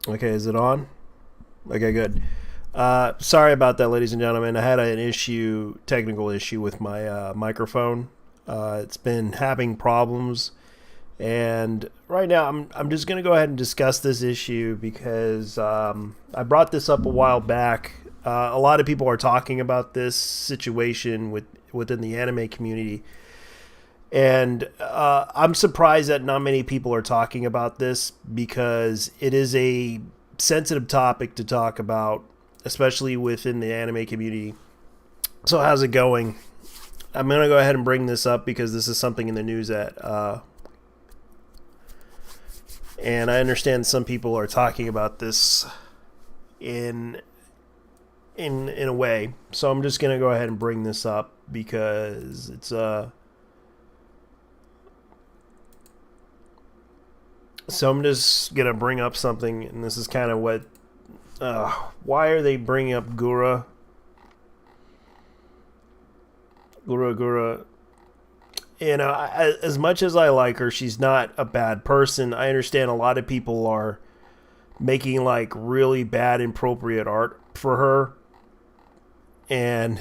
Okay, is it on? Okay, good. Sorry about that, ladies and gentlemen. I had an technical issue with my microphone. It's been having problems, and right now I'm just gonna go ahead and discuss this issue because I brought this up a while back. A lot of people are talking about this situation within the anime community, and I'm surprised that not many people are talking about this because it is a sensitive topic to talk about, especially within the anime community. So, how's it going? I'm going to go ahead and bring this up because this is something in the news and I understand some people are talking about this in in a way. So, I'm just going to go ahead and bring this up because so I'm just gonna bring up something, and this is kind of what. Why are they bringing up Gura? Gura. You know, as much as I like her, she's not a bad person. I understand a lot of people are making like really bad, inappropriate art for her, and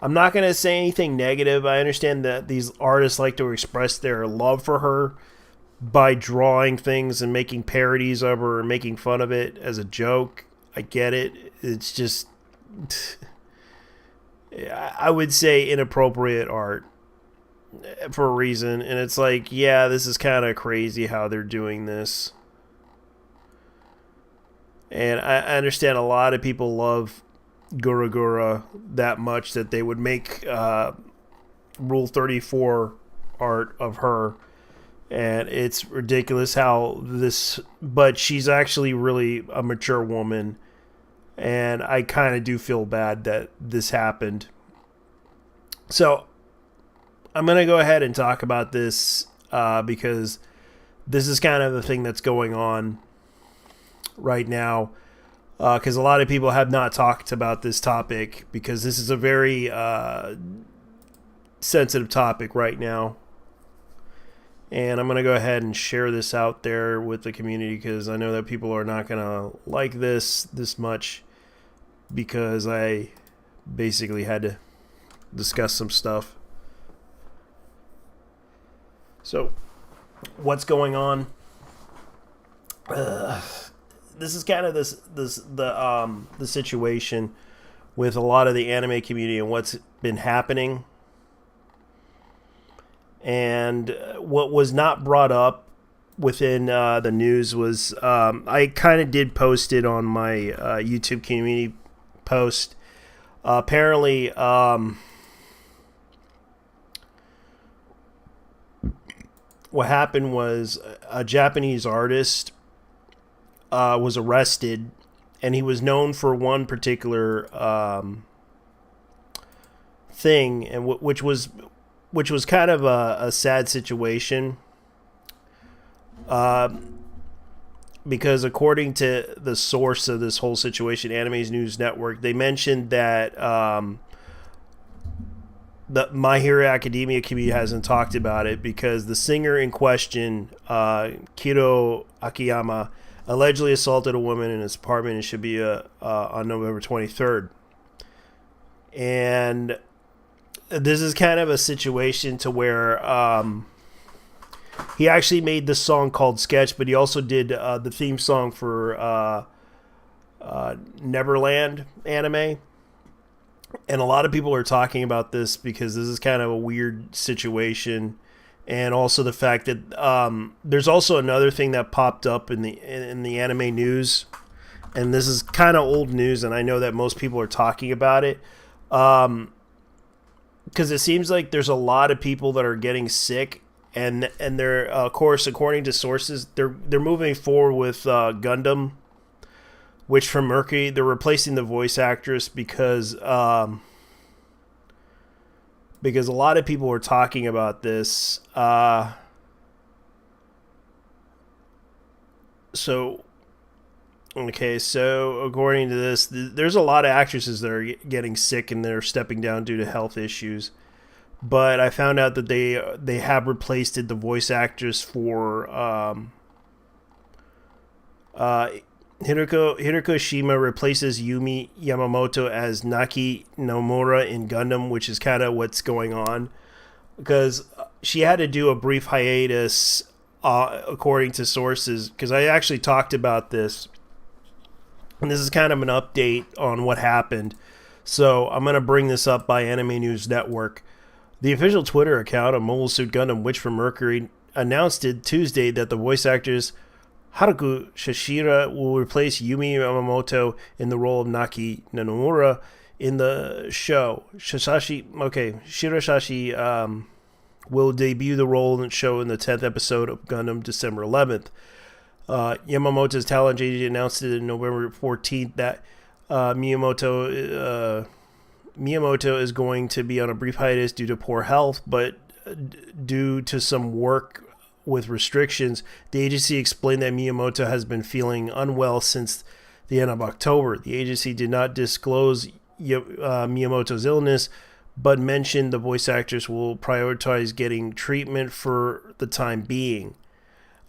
I'm not gonna say anything negative. I understand that these artists like to express their love for her by drawing things and making parodies of her and making fun of it as a joke. I get it. It's just, I would say, inappropriate art for a reason. And it's like, yeah, this is kind of crazy how they're doing this. And I understand a lot of people love Gura Gura that much that they would make Rule 34 art of her, and it's ridiculous how this, but she's actually really a mature woman, and I kind of do feel bad that this happened. So I'm going to go ahead and talk about this because this is kind of the thing that's going on right now, because a lot of people have not talked about this topic because this is a very sensitive topic right now. And I'm going to go ahead and share this out there with the community because I know that people are not going to like this much because I basically had to discuss some stuff. So, what's going on? This is kind of the situation with a lot of the anime community and what's been happening. And what was not brought up within the news was I kind of did post it on my YouTube community post. Apparently, what happened was a Japanese artist was arrested, and he was known for one particular thing, and which was kind of a sad situation. Because according to the source of this whole situation, Anime's News Network, they mentioned that the My Hero Academia community hasn't talked about it because the singer in question, Kiro Akiyama, allegedly assaulted a woman in his apartment in Shibuya on November 23rd. And this is kind of a situation to where he actually made this song called Sketch, but he also did the theme song for Neverland anime. And a lot of people are talking about this because this is kind of a weird situation. And also the fact that there's also another thing that popped up in the anime news. And this is kind of old news, and I know that most people are talking about it. Because it seems like there's a lot of people that are getting sick, and they're of course, according to sources, they're moving forward with Gundam, which from Mercury they're replacing the voice actress because a lot of people were talking about this. So according to this, there's a lot of actresses that are getting sick and they're stepping down due to health issues. But I found out that they have replaced the voice actress for Hiroko Shima replaces Yumi Yamamoto as Naki Nomura in Gundam, which is kind of what's going on. Because she had to do a brief hiatus, according to sources, because I actually talked about this. And this is kind of an update on what happened. So I'm going to bring this up by Anime News Network. The official Twitter account of Mobile Suit Gundam Witch from Mercury announced it Tuesday that the voice actress Haruka Shishira will replace Yumi Yamamoto in the role of Naki Nanomura in the show. Shirashashi will debut the role in the show in the 10th episode of Gundam December 11th. Yamamoto's talent agency announced it on November 14th that Miyamoto is going to be on a brief hiatus due to poor health, but due to some work with restrictions. The agency explained that Miyamoto has been feeling unwell since the end of October. The agency did not disclose Miyamoto's illness, but mentioned the voice actress will prioritize getting treatment for the time being.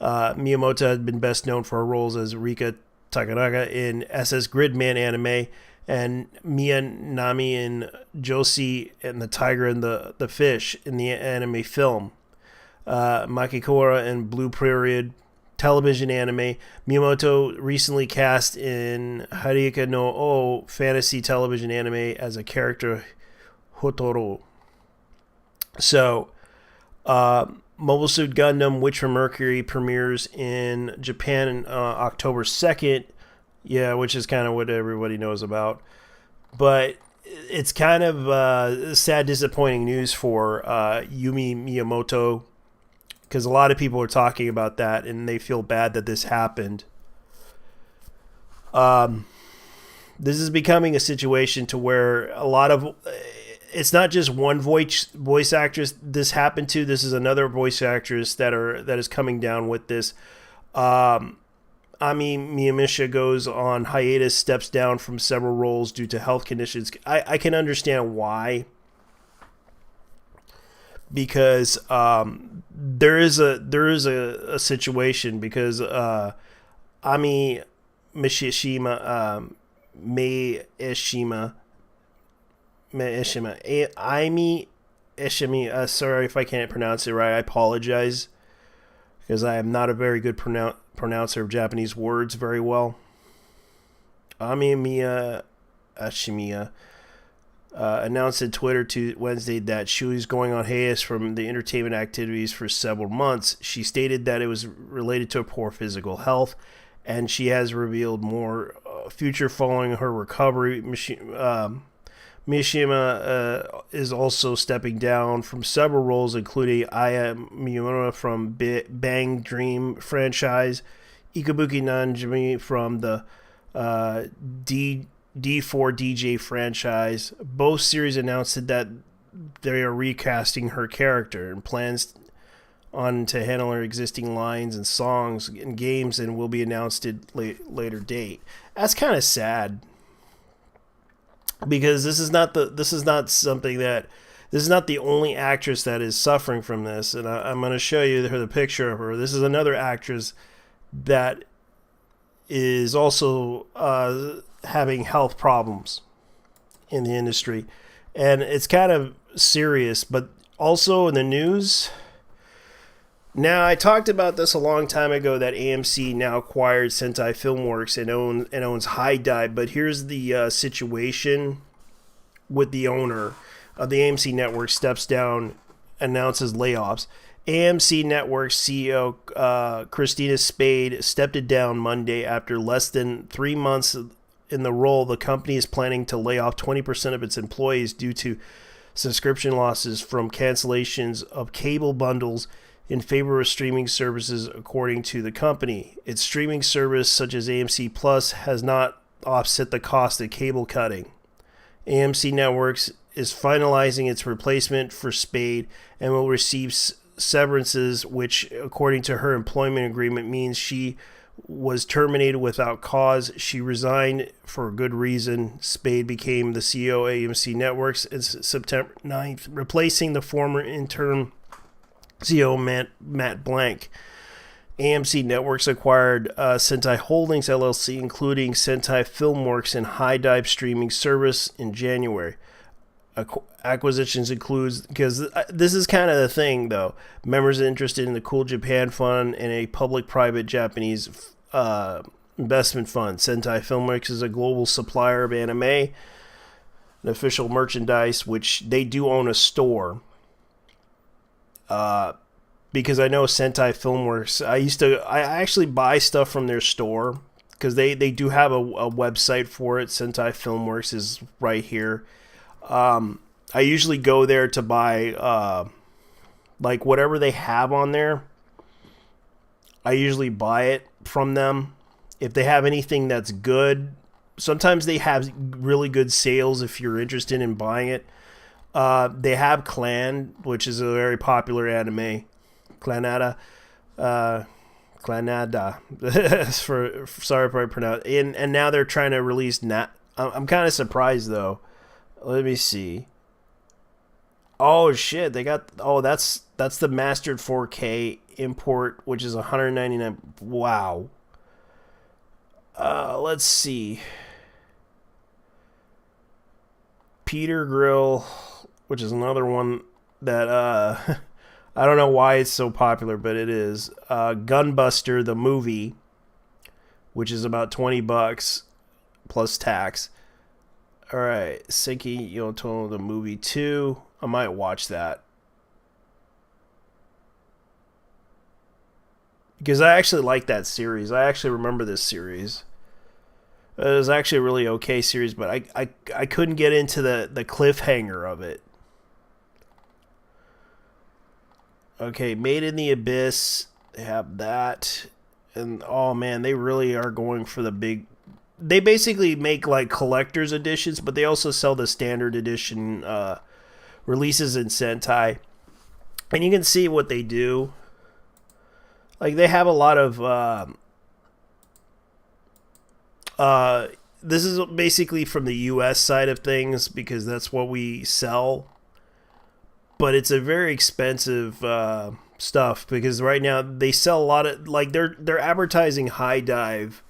Miyamoto has been best known for her roles as Rika Takanaga in SS Gridman anime and Mia Nami in Josie and the Tiger and the Fish in the anime film. Makikura in Blue Period television anime. Miyamoto recently cast in Harika no O fantasy television anime as a character Hotoro. So, Mobile Suit Gundam Witch from Mercury premieres in Japan on October 2nd. Yeah, which is kind of what everybody knows about. But it's kind of sad, disappointing news for Yumi Miyamoto, because a lot of people are talking about that and they feel bad that this happened. This is becoming a situation to where a lot of... It's not just one voice actress this happened to. This is another voice actress that is coming down with this. Ami Miyamisha goes on hiatus, steps down from several roles due to health conditions. I can understand why. Because there is a situation, because Ami Mishima Aimi Ishimi, sorry if I can't pronounce it right. I apologize, because I am not a very good pronouncer of Japanese words very well. Ami Miya Ashimiya announced on Twitter Wednesday that she was going on hiatus from the entertainment activities for several months. She stated that it was related to a poor physical health, and she has revealed more future following her recovery. Mishima is also stepping down from several roles, including Aya Miyamura from Bang Dream franchise, Ikabuki Nanjimi from the D4 DJ franchise. Both series announced that they are recasting her character and plans on to handle her existing lines and songs and games, and will be announced at later date. That's kind of sad, because this is not the only actress that is suffering from this. And I'm going to show you the picture of her. This is another actress that is also having health problems in the industry, and it's kind of serious. But also in the news now, I talked about this a long time ago, that AMC now acquired Sentai Filmworks and owns High Dive. But here's the situation with the owner of the AMC network steps down, announces layoffs. AMC Network CEO Christina Spade stepped down Monday after less than 3 months in the role. The company is planning to lay off 20% of its employees due to subscription losses from cancellations of cable bundles in favor of streaming services, according to the company. Its streaming service, such as AMC Plus, has not offset the cost of cable cutting. AMC Networks is finalizing its replacement for Spade and will receive severances, which, according to her employment agreement, means she was terminated without cause. She resigned for a good reason. Spade became the CEO of AMC Networks on September 9th, replacing the former interim CEO Matt Blank. AMC Networks acquired Sentai Holdings LLC, including Sentai Filmworks and High Dive streaming service in January. Acquisitions includes, because this is kind of the thing though, members interested in the Cool Japan Fund and a public-private Japanese investment fund. Sentai Filmworks is a global supplier of anime and official merchandise, which they do own a store. Because I know Sentai Filmworks, I actually buy stuff from their store because they do have a website for it. Sentai Filmworks is right here. I usually go there to buy like whatever they have on there. I usually buy it from them. If they have anything that's good, sometimes they have really good sales if you're interested in buying it. They have Clan, which is a very popular anime. Clanada. Sorry if I pronounce it. And now they're trying to release I'm kind of surprised though. Let me see. Oh shit, they got that's the mastered 4K import, which is $199. Wow. Let's see. Peter Grill, which is another one that I don't know why it's so popular, but it is. Gunbuster the movie, which is about $20 plus tax. All right, Senki Yotono the movie 2. I might watch that because I actually like that series. I actually remember this series. It was actually a really okay series, but I couldn't get into the cliffhanger of it. Okay, Made in the Abyss. They have that. And oh man, they really are going for the big... They basically make like collector's editions, but they also sell the standard edition releases in Sentai. And you can see what they do. Like they have a lot of... this is basically from the US side of things because that's what we sell. But it's a very expensive stuff because right now they sell a lot of... Like they're advertising High Dive,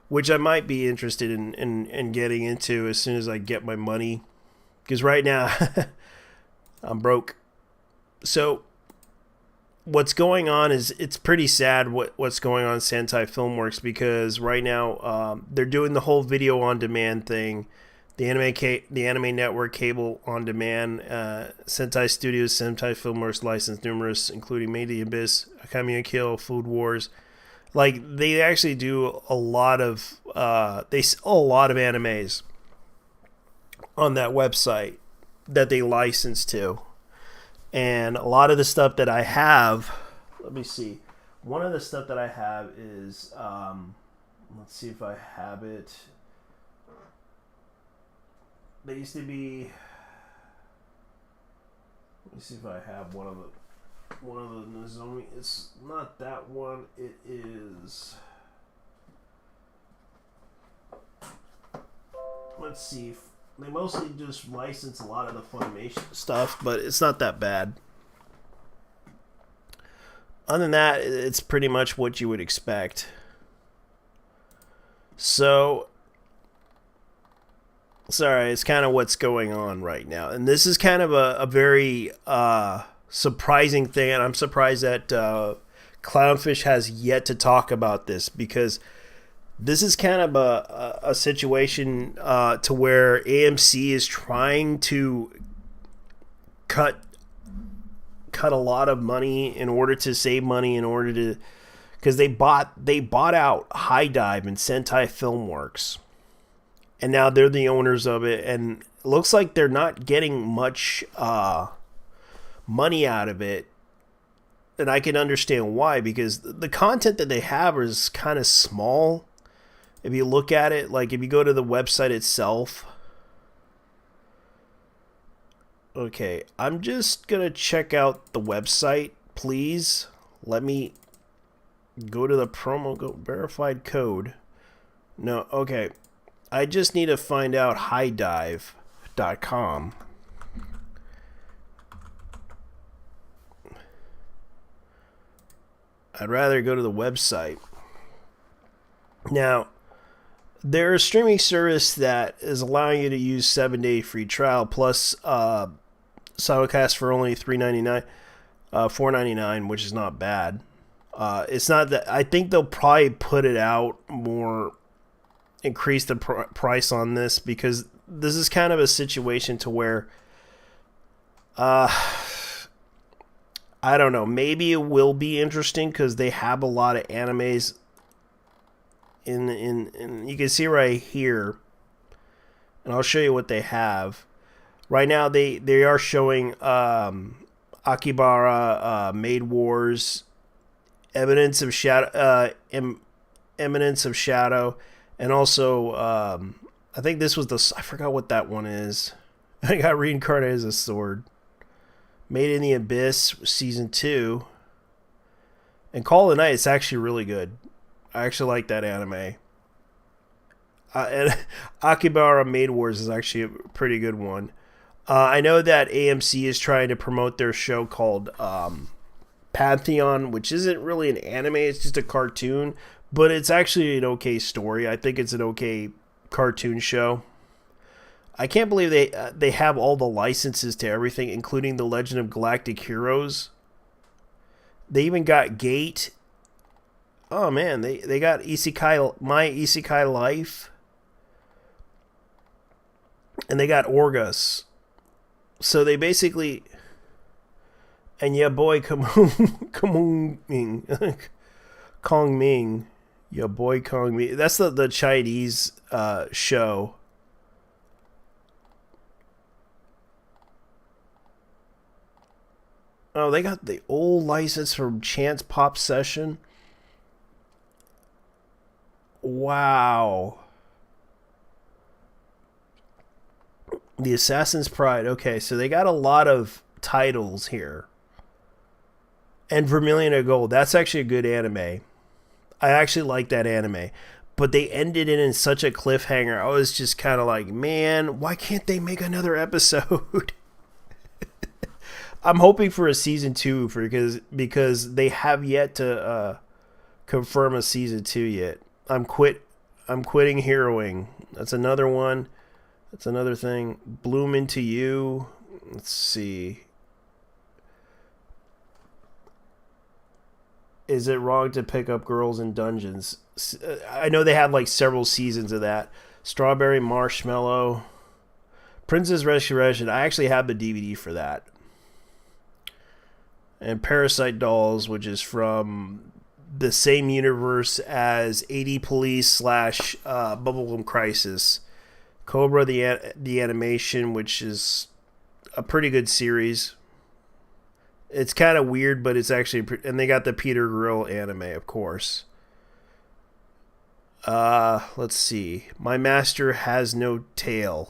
which I might be interested in getting into as soon as I get my money. Because right now, I'm broke. So, what's going on is, it's pretty sad what's going on in Sentai Filmworks, because right now, they're doing the whole video on demand thing. The Anime Network cable on demand. Sentai Studios, Sentai Filmworks licensed numerous, including Made in the Abyss, Akame Kill, Food Wars. Like, they actually do a lot of they sell a lot of animes on that website that they license to. And a lot of the stuff that I have, let me see. One of the stuff that I have is let's see if I have it. They used to be, let me see if I have one of the Nozomi. It's not that one. It is. Let's see. They mostly just license a lot of the Funimation stuff, but it's not that bad. Other than that, it's pretty much what you would expect. So, sorry, it's kind of what's going on right now. And this is kind of a very surprising thing, and I'm surprised that Clownfish has yet to talk about this, because this is kind of a situation to where AMC is trying to cut a lot of money in order to save money, in order to, because they bought out High Dive and Sentai Filmworks, and now they're the owners of it, and it looks like they're not getting much money out of it. And I can understand why, because the content that they have is kind of small. If you look at it, like if you go to the website itself. Okay, I'm just going to check out the website, please. Let me go to the promo, go verified code. No, okay. I just need to find out highdive.com. I'd rather go to the website. Now, they're a streaming service that is allowing you to use 7-day free trial plus simulcast for only $3.99, $4.99, which is not bad. It's not that I think they'll probably put it out more, increase the price on this, because this is kind of a situation to where I don't know, maybe it will be interesting because they have a lot of animes in you can see right here, and I'll show you what they have right now. They are showing Akibara, Maid Wars, Eminence of Shadow, and also I think this was I forgot what that one is. I got reincarnated as a sword. Made in the Abyss season 2, and Call of the Night. It's actually really good. I actually like that anime. And Akibara Maid Wars is actually a pretty good one. I know that AMC is trying to promote their show called Pantheon, which isn't really an anime, it's just a cartoon, but it's actually an okay story. I think it's an okay cartoon show. I can't believe they have all the licenses to everything, including the Legend of Galactic Heroes. They even got Gate. Oh man, they got Isekai, My Isekai Life. And they got Orgus. So they basically... And yeah, boy, Kong Ming. Kong Ming. Yeah, boy, Kong Ming. That's the Chinese show. Oh, they got the old license from Chance Pop Session. Wow. The Assassin's Pride. Okay, so they got a lot of titles here. And Vermilion of Gold. That's actually a good anime. I actually like that anime. But they ended it in such a cliffhanger. I was just kind of like, man, why can't they make another episode? I'm hoping for a season 2 because they have yet to confirm a season 2 yet. I'm quitting heroing. That's another one. That's another thing. Bloom Into You. Let's see. Is it wrong to pick up girls in dungeons? I know they have like several seasons of that. Strawberry Marshmallow. Princess Resurrection. I actually have the DVD for that. And Parasite Dolls, which is from the same universe as 80 Police / Bubblegum Crisis. Cobra the animation, which is a pretty good series. It's kind of weird, but it's actually... And they got the Peter Grill anime, of course. Let's see. My Master Has No Tail.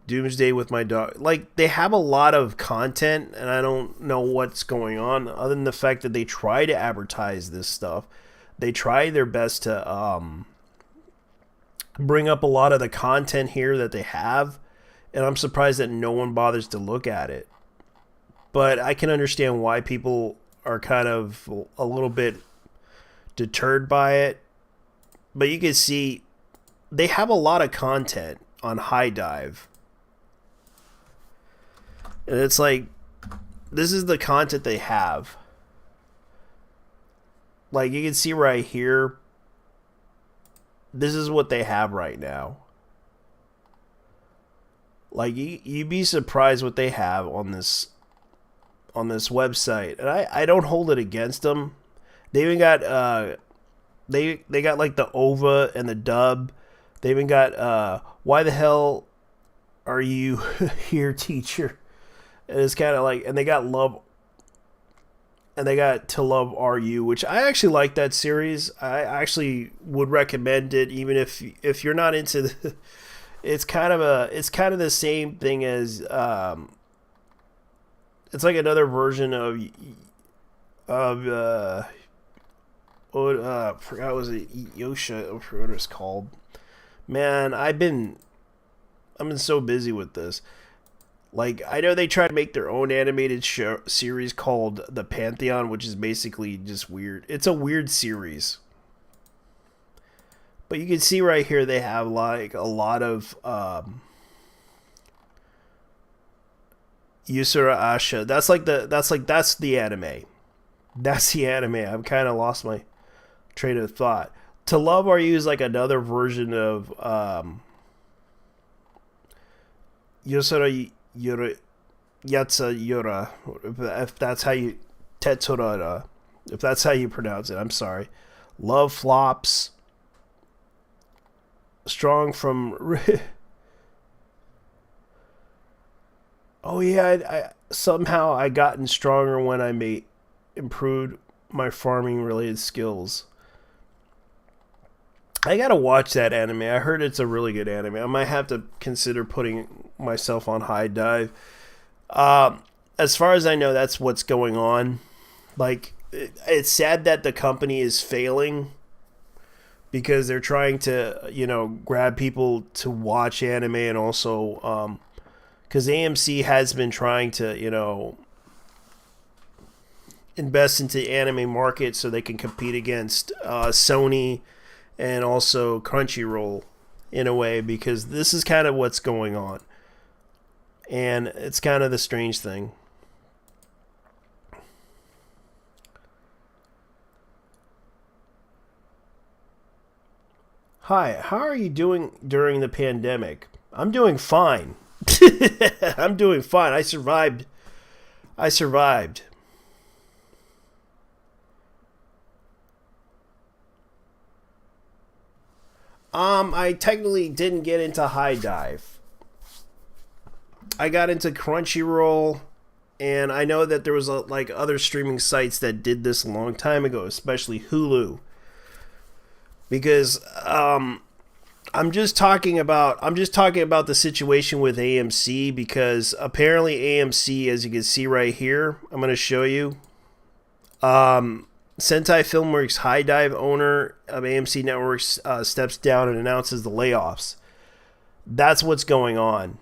Doomsday with My Dog. Like, they have a lot of content, and I don't know what's going on, other than the fact that they try to advertise this stuff. They try their best to bring up a lot of the content here that they have, and I'm surprised that no one bothers to look at it. But I can understand why people are kind of a little bit deterred by it. But you can see they have a lot of content on High Dive. And it's like, this is the content they have. Like, you can see right here, this is what they have right now. Like, you'd be surprised what they have on this website. And I don't hold it against them. They even got they got like the OVA and the dub. They even got Why the Hell Are You Here, Teacher? And it's kind of like, and they got To Love Are You, which I actually like that series. I actually would recommend it, even if you're not into the, it's kind of the same thing as it's like another version of I forgot, was it Yosha? I forgot what it's called. Man, I've been so busy with this. Like, I know they try to make their own animated show series called The Pantheon, which is basically just weird. It's a weird series. But you can see right here they have like a lot of Yusura Asha. That's the anime. That's the anime. I've kind of lost my train of thought. To Love Are You is like another version of Yusura Yura Yatsa Yura, if that's how you Tetsurara, if that's how you pronounce it. I'm sorry. Love Flops. Strong from. Oh yeah, I somehow I gotten stronger when I improved my farming related skills. I gotta watch that anime. I heard it's a really good anime. I might have to consider putting myself on high dive. As far as I know, that's what's going on. Like, it's sad that the company is failing because they're trying to, grab people to watch anime, and also because AMC has been trying to, invest into the anime market so they can compete against Sony and also Crunchyroll in a way, because this is kind of what's going on. And it's kind of the strange thing. Hi, how are you doing during the pandemic? I'm doing fine. I'm doing fine. I survived. I technically didn't get into high dive. I got into Crunchyroll, and I know that there was like other streaming sites that did this a long time ago, especially Hulu. Because I'm just talking about the situation with AMC, because apparently AMC, as you can see right here, I'm going to show you. Sentai Filmworks High Dive owner of AMC Networks steps down and announces the layoffs. That's what's going on.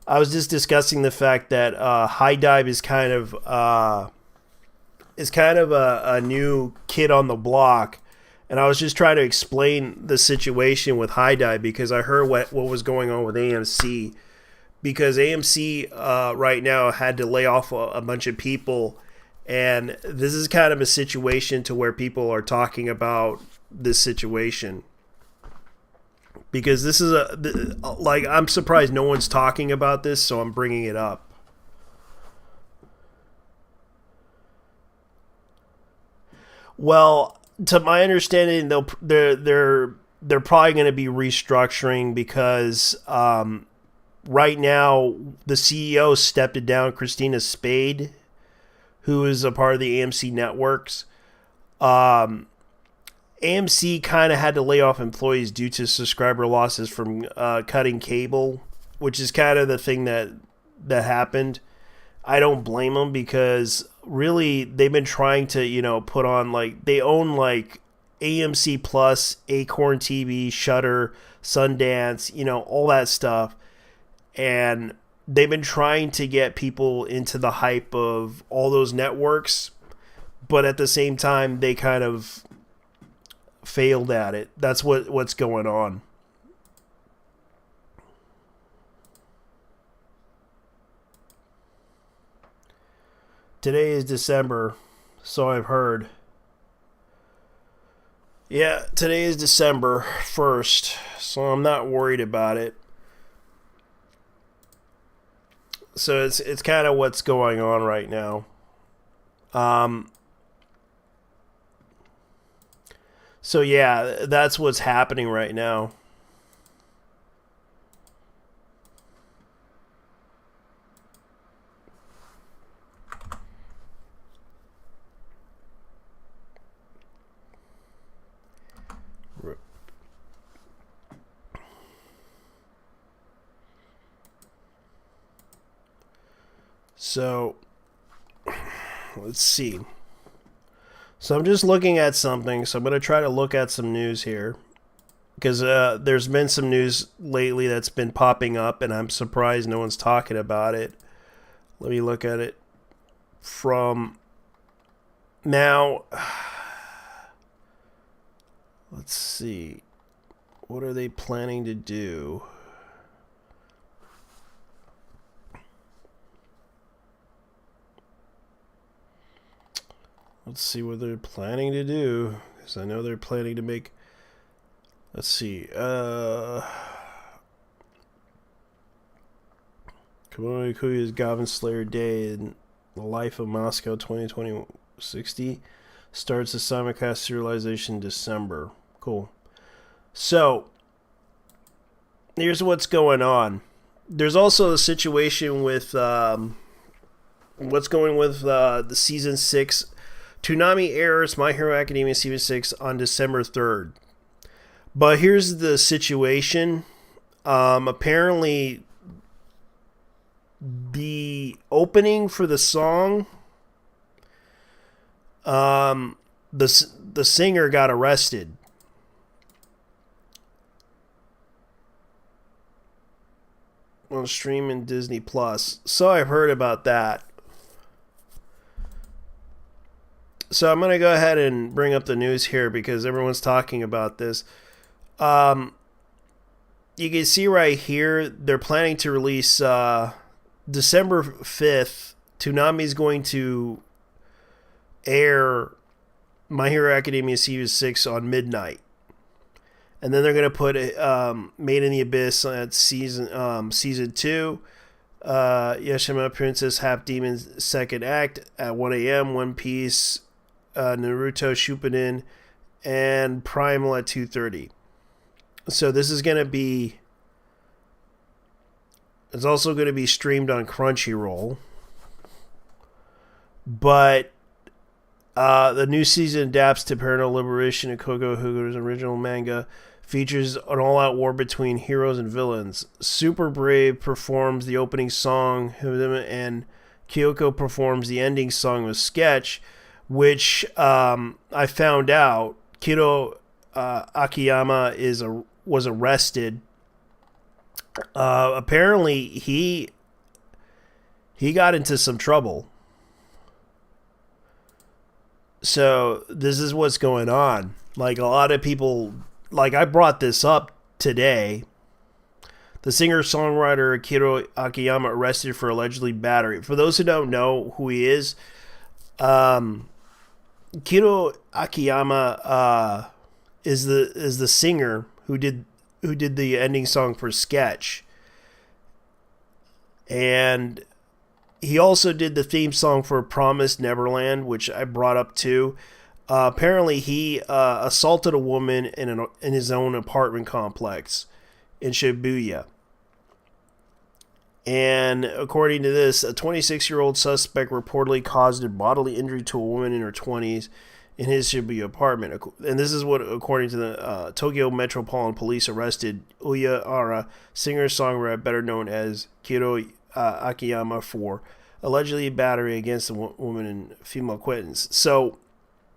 I was just discussing the fact that High Dive is kind of a new kid on the block, and I was just trying to explain the situation with High Dive, because I heard what was going on with AMC, because AMC right now had to lay off a bunch of people. And this is kind of a situation to where people are talking about this situation, because this is I'm surprised no one's talking about this, so I'm bringing it up. Well, to my understanding, they're probably going to be restructuring, because right now the CEO stepped down, Christina Spade, who is a part of the AMC networks. AMC kind of had to lay off employees due to subscriber losses from cutting cable, which is kind of the thing that happened. I don't blame them, because really they've been trying to, put on, like, they own like AMC Plus, Acorn TV, Shudder, Sundance, all that stuff. And they've been trying to get people into the hype of all those networks, but at the same time, they kind of failed at it. That's what's going on. Today is December, so I've heard. Yeah, today is December 1st, so I'm not worried about it. So it's kind of what's going on right now. So yeah, that's what's happening right now. So, let's see. So I'm just looking at something. So I'm going to try to look at some news here. because there's been some news lately that's been popping up, and I'm surprised no one's talking about it. Let me look at it from now. Let's see. What are they planning to do? Let's see what they're planning to do. Because I know they're planning to make... Let's see. Kimono Ikuya's Goblin Slayer Day in the Life of Moscow 2020-60 starts the simulcast serialization in December. Cool. So, here's what's going on. There's also a situation with what's going with the Season 6. Toonami airs My Hero Academia Season 6 on December 3rd. But here's the situation. Apparently, the opening for the song, the singer got arrested. On stream in Disney Plus. So I've heard about that. So I'm going to go ahead and bring up the news here because everyone's talking about this. You can see right here, they're planning to release December 5th. Toonami is going to air My Hero Academia Season 6 on midnight. And then they're going to put Made in the Abyss at season 2. Yashima Princess Half Demon's second act at 1 a.m. One Piece, Naruto Shippuden, and Primal at 2:30. So this is going to be... It's also going to be streamed on Crunchyroll. But the new season adapts to Paranormal Liberation and Koko Hugo's original manga. Features an all-out war between heroes and villains. Super Brave performs the opening song, and Kyoko performs the ending song with Sketch, which I found out Kiro Akiyama was arrested. Apparently, he got into some trouble. So this is what's going on. Like, a lot of people... Like, I brought this up today. The singer-songwriter Kiro Akiyama arrested for allegedly battery. For those who don't know who he is, Kiro Akiyama is the singer who did the ending song for Sketch. And he also did the theme song for Promised Neverland, which I brought up too. Apparently, he assaulted a woman in his own apartment complex in Shibuya. And according to this, a 26-year-old suspect reportedly caused a bodily injury to a woman in her 20s in his Shibuya apartment. And this is what, according to the Tokyo Metropolitan Police, arrested Uya Ara, singer-songwriter better known as Kiro Akiyama, for allegedly battery against a woman and female acquaintance. So...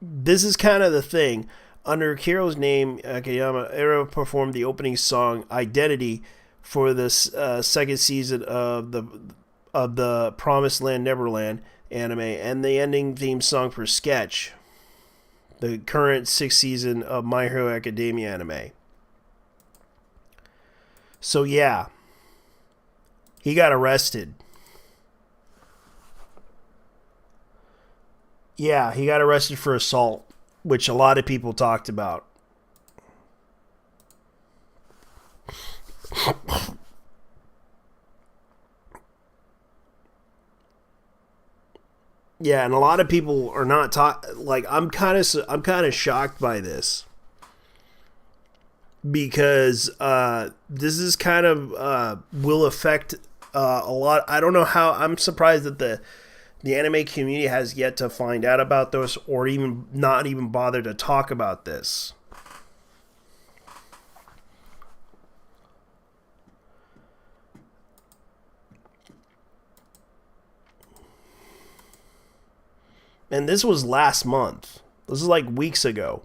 This is kind of the thing. Under Kiro's name, Akiyama Era performed the opening song "Identity" for the second season of the Promised Land Neverland anime, and the ending theme song for Sketch, the current 6th season of My Hero Academia anime. So yeah, he got arrested. Yeah, he got arrested for assault, which a lot of people talked about. Yeah, and a lot of people are not like, I'm kind of shocked by this, because this is kind of will affect a lot. I don't know how. I'm surprised that the anime community has yet to find out about this, or even not even bother to talk about this. And this was last month. This is like weeks ago.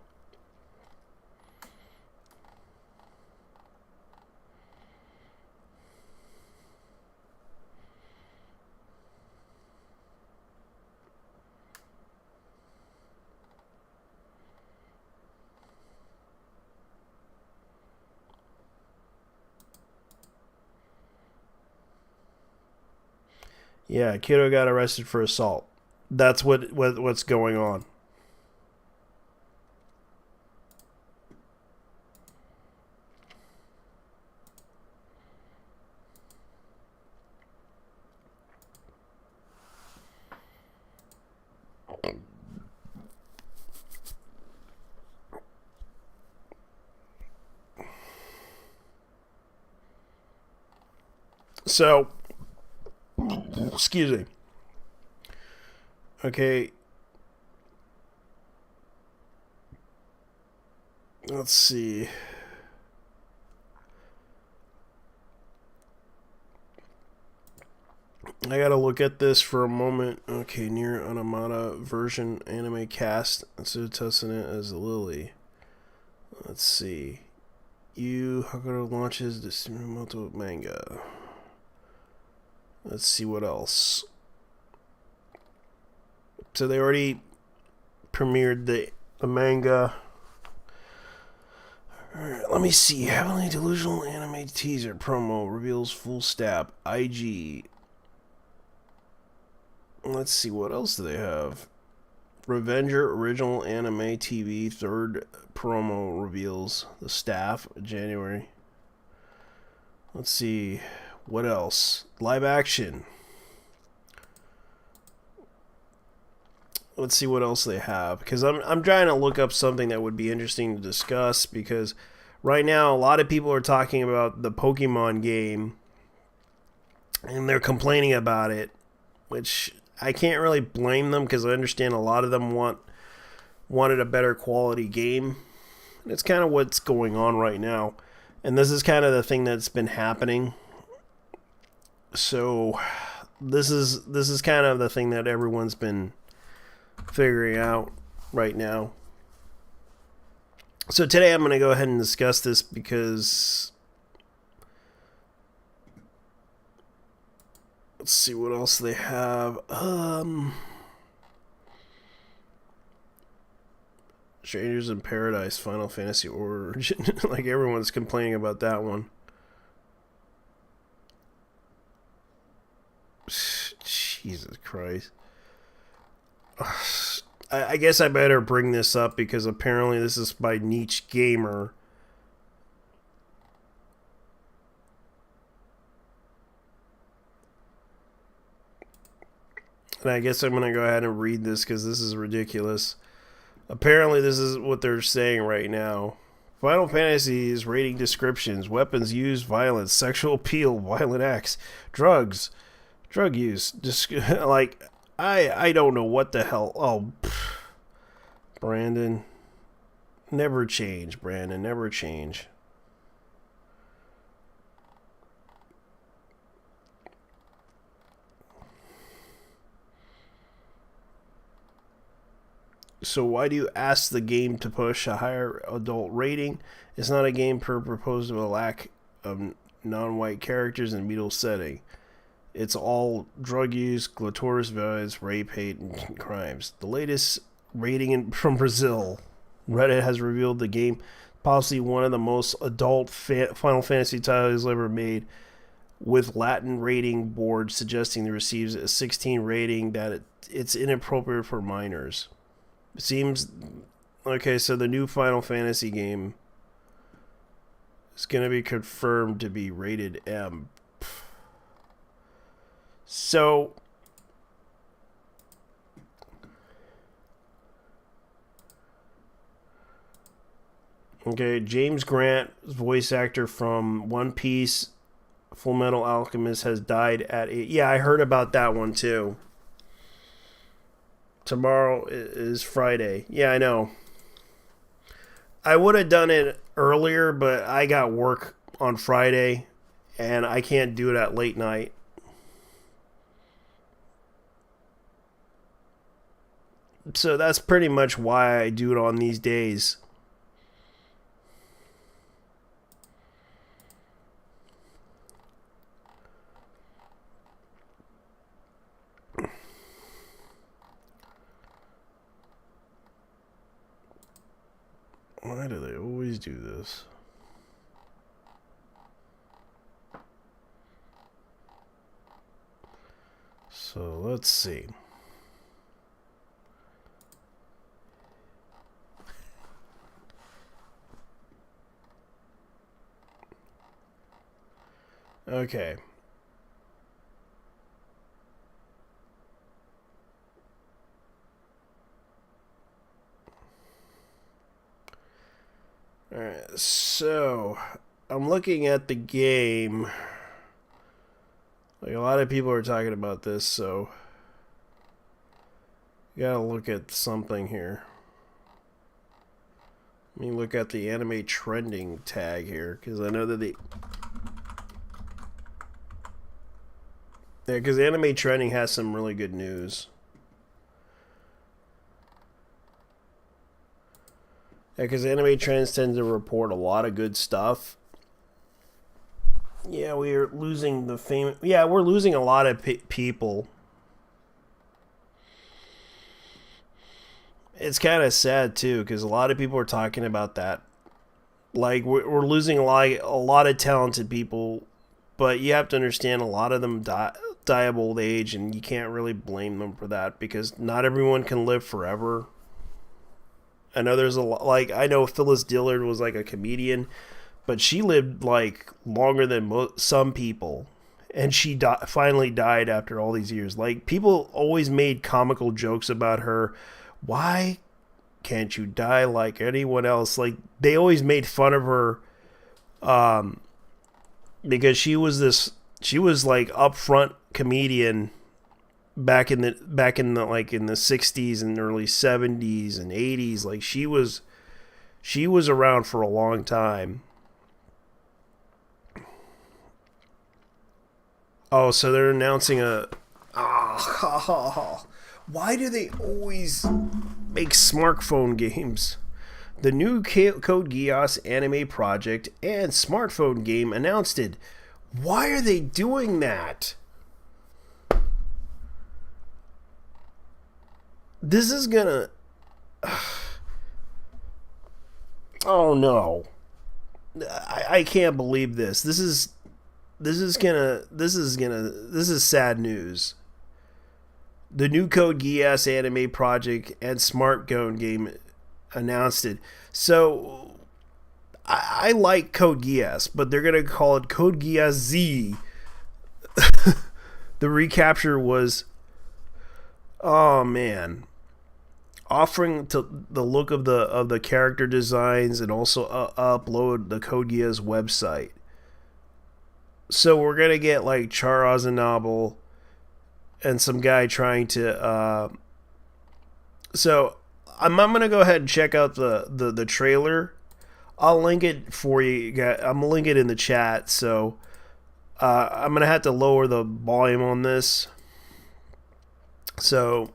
Yeah, kiddo got arrested for assault. That's what's going on. So, excuse me. Okay, let's see. I gotta look at this for a moment. Okay, near Automata version anime cast instead of testing it as Lily. Let's see. Yu Hakuto launches the Sumoto manga. Let's see what else. So they already premiered the manga. Alright, let me see. Heavenly Delusional anime teaser promo reveals full stab. IG. Let's see, what else do they have? Revenger original anime TV third promo reveals the staff January. Let's see, what else? Live action. Let's see what else they have, because I'm trying to look up something that would be interesting to discuss, because right now a lot of people are talking about the Pokemon game and they're complaining about it, which I can't really blame them, because I understand a lot of them wanted a better quality game. And it's kind of what's going on right now. And this is kind of the thing that's been happening. So this is kind of the thing that everyone's been figuring out right now. So today I'm going to go ahead and discuss this, because let's see what else they have. Strangers in Paradise Final Fantasy Origin. Like, everyone's complaining about that one. Jesus Christ. I guess I better bring this up, because apparently this is by Niche Gamer. And I guess I'm going to go ahead and read this, because this is ridiculous. Apparently this is what they're saying right now. Final Fantasy's rating descriptions: weapons used, violence, sexual appeal, violent acts, drugs, drug use. Like, I don't know what the hell. Oh, Brandon. Never change, Brandon. Never change. So why do you ask the game to push a higher adult rating? It's not a game proposed of a lack of non-white characters in middle setting. It's all drug use, gluttonous violence, rape, hate, and crimes. The latest rating from Brazil, Reddit has revealed the game possibly one of the most adult Final Fantasy titles ever made, with Latin rating board suggesting it receives a 16 rating, that it's inappropriate for minors. It seems okay. So the new Final Fantasy game is going to be confirmed to be rated M. So okay, James Grant, voice actor from One Piece, Full Metal Alchemist, has died at 8. Yeah, I heard about that one too. Tomorrow is Friday. Yeah, I know. I would have done it earlier, but I got work on Friday, and I can't do it at late night. So that's pretty much why I do it on these days. Why do they always do this? So let's see. Okay. Alright, so I'm looking at the game. Like, a lot of people are talking about this, so you gotta look at something here. Let me look at the anime trending tag here, because I know that yeah, because anime trending has some really good news. Yeah, because anime trends tend to report a lot of good stuff. Yeah, we're losing the fame. Yeah, we're losing a lot of people. It's kind of sad too, because a lot of people are talking about that. Like, we're losing a lot of talented people, but you have to understand a lot of them die of old age, and you can't really blame them for that because not everyone can live forever. I know there's a lot, like, I know Phyllis Dillard was like a comedian, but she lived like longer than some people, and she finally died after all these years. Like, people always made comical jokes about her. Why can't you die like anyone else? Like, they always made fun of her, because she was like upfront comedian back in the like in the 60s and early 70s and 80s. Like, she was around for a long time. Oh, so they're announcing a why do they always make smartphone games? The new Code Geass anime project and smartphone game announced it. Why are they doing that? This is gonna... Oh no. I can't believe this. This is sad news. The new Code Geass anime project and smartphone game announced it. So I like Code Geass, but they're gonna call it Code Geass Z. The recapture was, oh man, offering to the look of the character designs and also upload the Code Geass website. So we're gonna get like Char Aznavour and some guy trying to. So I'm gonna go ahead and check out the trailer. I'll link it for you guys. I'm gonna link it in the chat. So I'm gonna have to lower the volume on this. So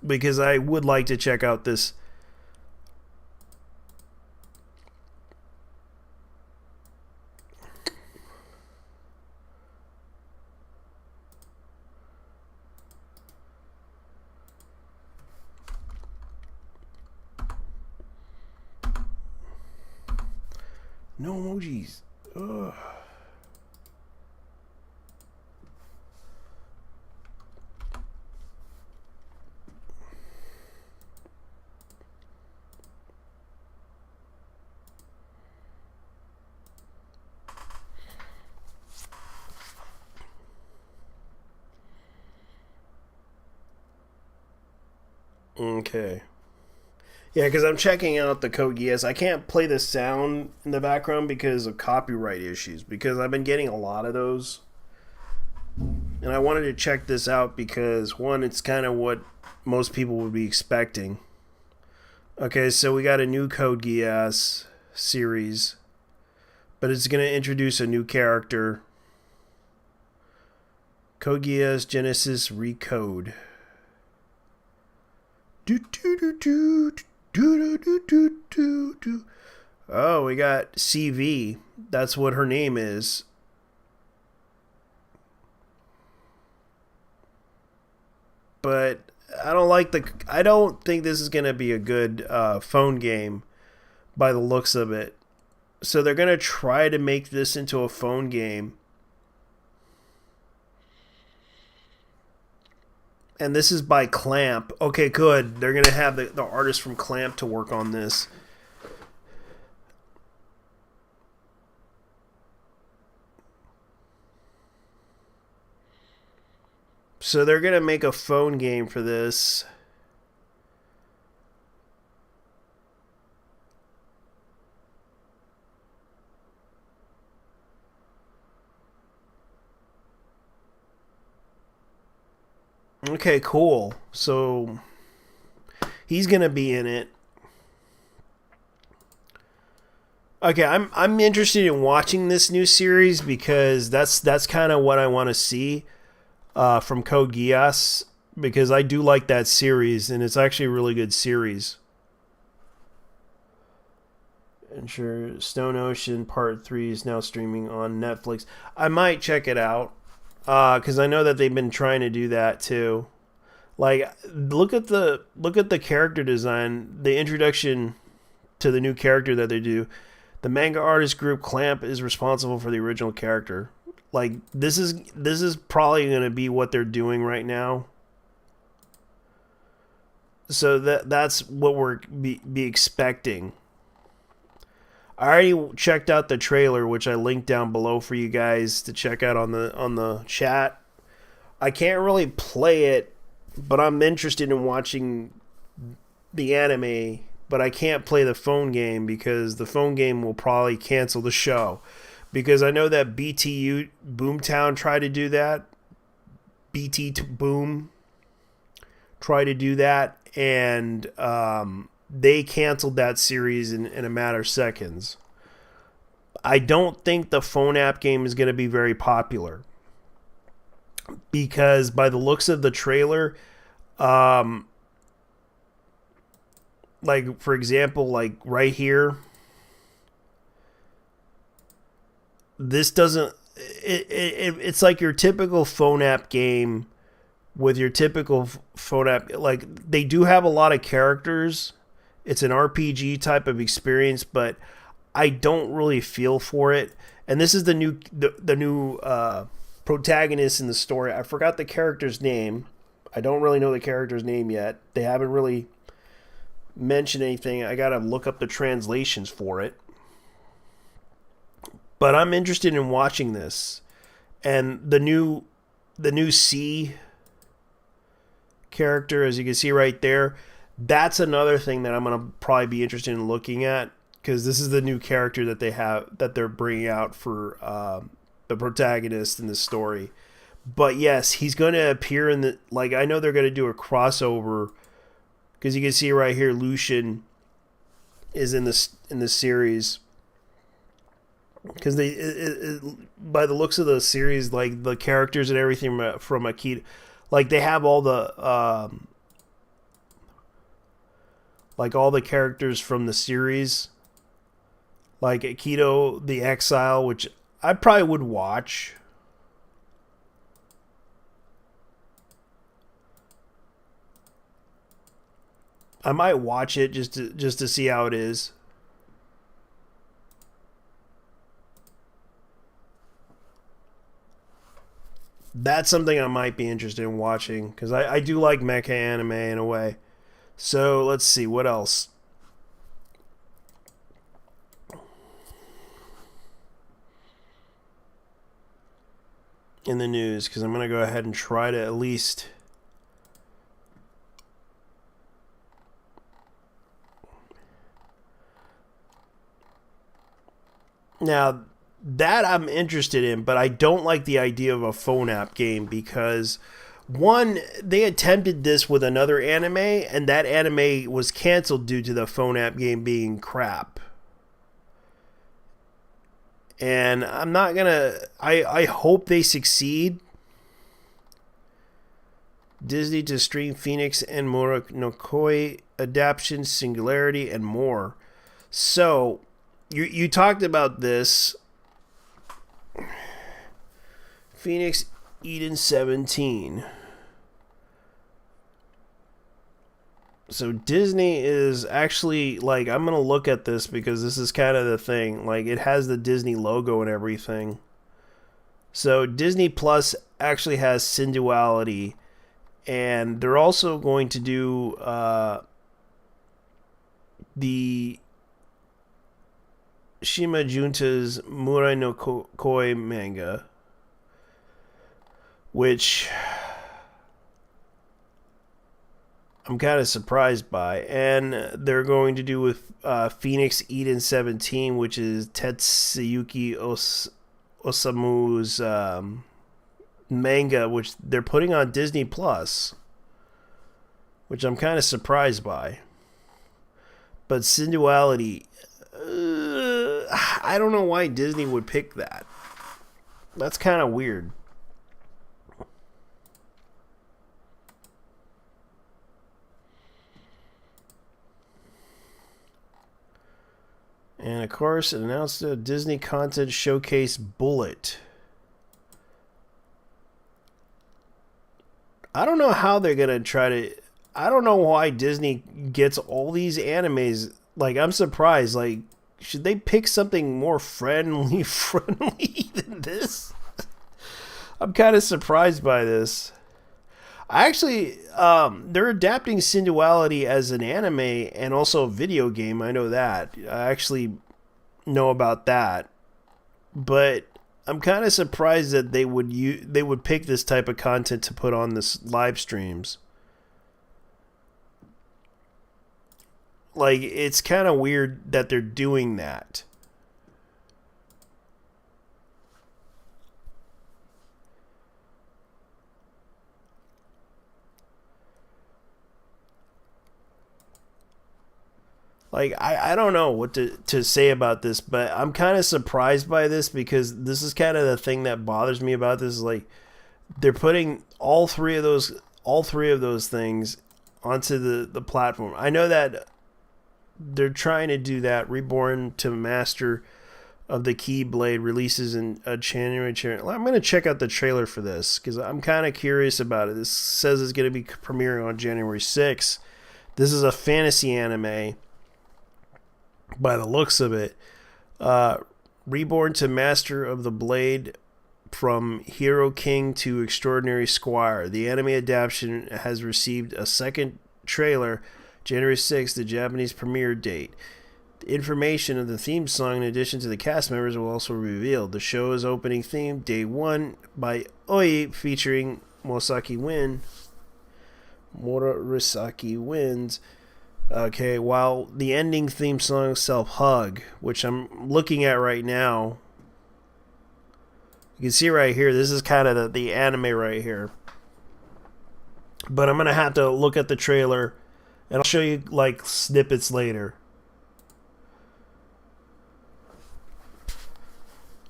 because I would like to check out this. No emojis. Ugh. Okay. Yeah, because I'm checking out the Code Geass. I can't play the sound in the background because of copyright issues, because I've been getting a lot of those. And I wanted to check this out because, one, it's kind of what most people would be expecting. Okay, so we got a new Code Geass series, but it's going to introduce a new character. Code Geass Genesis Recode. Oh, we got CV. That's what her name is. But I don't think this is gonna be a good phone game by the looks of it. So they're gonna try to make this into a phone game. And this is by Clamp. Okay, good. They're going to have the artist from Clamp to work on this. So they're going to make a phone game for this. Okay, cool. So he's going to be in it. Okay, I'm interested in watching this new series because that's kind of what I want to see from Code Geass, because I do like that series and it's actually a really good series. And sure, Stone Ocean Part 3 is now streaming on Netflix. I might check it out because I know that they've been trying to do that too. Like, look at the character design, the introduction to the new character that they do. The manga artist group Clamp is responsible for the original character. Like, this is probably going to be what they're doing right now. So that's what we're be expecting. I already checked out the trailer, which I linked down below for you guys to check out on the chat. I can't really play it, but I'm interested in watching the anime. But I can't play the phone game because the phone game will probably cancel the show. Because I know that BTU Boomtown tried to do that. BT Boom tried to do that, and they canceled that series in a matter of seconds. I don't think the phone app game is going to be very popular. Because by the looks of the trailer, like, for example, like right here, this doesn't, it's like your typical phone app game with your typical phone app. Like, they do have a lot of characters. It's an RPG type of experience, but I don't really feel for it. And this is the new protagonist in the story. I forgot the character's name. I don't really know the character's name yet. They haven't really mentioned anything. I gotta look up the translations for it. But I'm interested in watching this. And the new C character, as you can see right there, that's another thing that I'm gonna probably be interested in looking at, because this is the new character that they're bringing out for the protagonist in the story. But yes, he's going to appear in the, like, I know they're going to do a crossover, because you can see right here Lucian is in this series. Because by the looks of the series, like the characters and everything from Akita, like they have all the like all the characters from the series, like Akito the Exile, which I probably would watch. I might watch it just to see how it is. That's something I might be interested in watching, because I do like mecha anime in a way. So let's see, what else? In the news, because I'm going to go ahead and try to at least... Now, that I'm interested in, but I don't like the idea of a phone app game, because one, they attempted this with another anime, and that anime was canceled due to the phone app game being crap. And I'm not gonna, I hope they succeed. Disney to stream Phoenix and Moronokoi adaptation, Singularity, and more. So you talked about this. Phoenix Eden 17. So Disney is actually, like, I'm going to look at this because this is kind of the thing. Like, it has the Disney logo and everything. So Disney Plus actually has Sinduality. and they're also going to do the Shima Junta's Murai no Koi manga, which I'm kind of surprised by. And they're going to do with Phoenix Eden 17, which is Tetsuyuki Osamu's manga, which they're putting on Disney Plus, which I'm kind of surprised by. But Sensuality, I don't know why Disney would pick that. That's kind of weird. And of course, it announced a Disney content showcase Bullet. I don't know how they're going to try to... I don't know why Disney gets all these animes. Like, I'm surprised. Like, should they pick something more friendly than this? I'm kind of surprised by this. I actually, they're adapting Sensuality as an anime and also a video game. I know that. I actually know about that. But I'm kind of surprised that they would pick this type of content to put on this live streams. Like, it's kind of weird that they're doing that. Like, I don't know what to say about this, but I'm kind of surprised by this because this is kind of the thing that bothers me about this. Is like, they're putting all three of those things onto the platform. I know that they're trying to do that. Reborn to Master of the Keyblade releases in January. I'm going to check out the trailer for this because I'm kind of curious about it. This says it's going to be premiering on January 6th. This is a fantasy anime by the looks of it. Reborn to Master of the Blade, from Hero King to Extraordinary Squire. The anime adaptation has received a second trailer, January 6th, the Japanese premiere date. The information of the theme song, in addition to the cast members, will also be revealed. The show's opening theme, Day 1, by Oi, featuring Morisaki Wins. Okay, while the ending theme song, Self Hug, which I'm looking at right now, you can see right here, this is kind of the anime right here. But I'm going to have to look at the trailer, and I'll show you like snippets later.